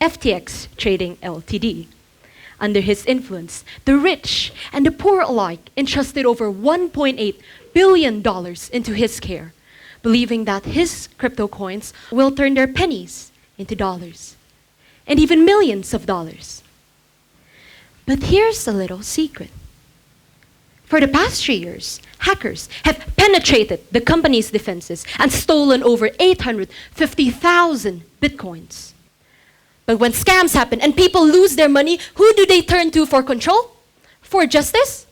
FTX Trading Ltd. Under his influence, the rich and the poor alike entrusted over $1.8 billion into his care, believing that his crypto coins will turn their pennies into dollars, and even millions of dollars. But here's a little secret. For the past 3 years, hackers have penetrated the company's defenses and stolen over 850,000 bitcoins. But when scams happen and people lose their money, who do they turn to for control? For justice?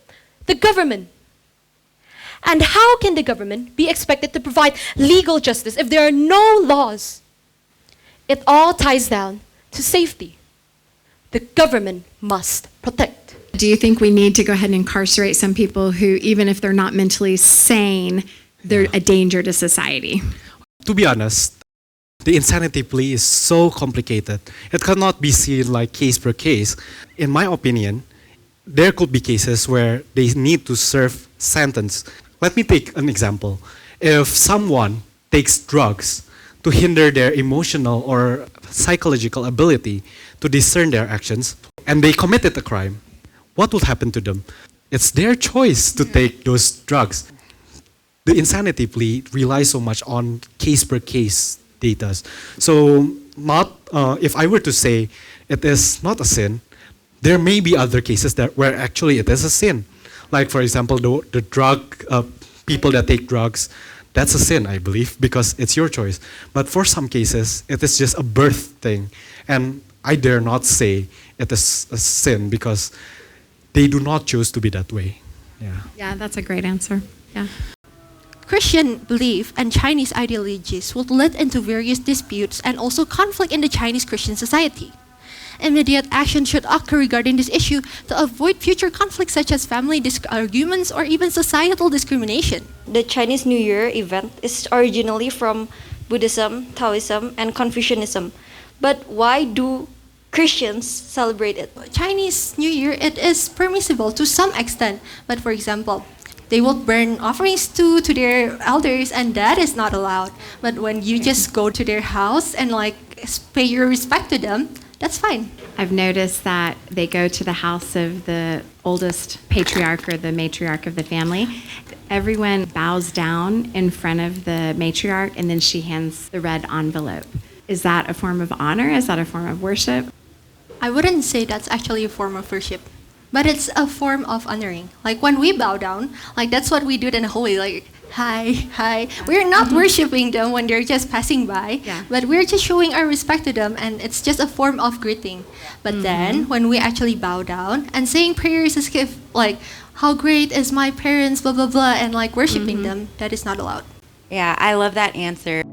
The government. And how can the government be expected to provide legal justice if there are no laws? It all ties down to safety. The government must protect. Do you think we need to go ahead and incarcerate some people who, even if they're not mentally sane, they're a danger to society? To be honest, the insanity plea is so complicated. It cannot be seen like case per case. In my opinion, there could be cases where they need to serve sentence. Let me take an example. If someone takes drugs to hinder their emotional or psychological ability to discern their actions, and they committed a crime, what will happen to them? It's their choice to take those drugs. The insanity plea relies so much on case per case data. So if I were to say it is not a sin, there may be other cases where actually it is a sin. Like for example, the drug people that take drugs, that's a sin, I believe, because it's your choice. But for some cases, it is just a birth thing. And I dare not say it is a sin because they do not choose to be that way. Yeah, that's a great answer. Yeah. Christian belief and Chinese ideologies would lead into various disputes and also conflict in the Chinese Christian society. Immediate action should occur regarding this issue to avoid future conflicts such as family arguments or even societal discrimination. The Chinese New Year event is originally from Buddhism, Taoism, and Confucianism. But why do Christians celebrate it? Chinese New Year, it is permissible to some extent, but for example, they will burn offerings to their elders, and that is not allowed. But when you just go to their house and pay your respect to them, that's fine. I've noticed that they go to the house of the oldest patriarch or the matriarch of the family. Everyone bows down in front of the matriarch, and then she hands the red envelope. Is that a form of honor? Is that a form of worship? I wouldn't say that's actually a form of worship, but it's a form of honoring. Like when we bow down, that's what we do in Holy, hi. We're not worshiping them when they're just passing by, but we're just showing our respect to them, and it's just a form of greeting. But then when we actually bow down and saying prayers as if how great is my parents, blah blah blah, and worshiping them, that is not allowed. Yeah, I love that answer.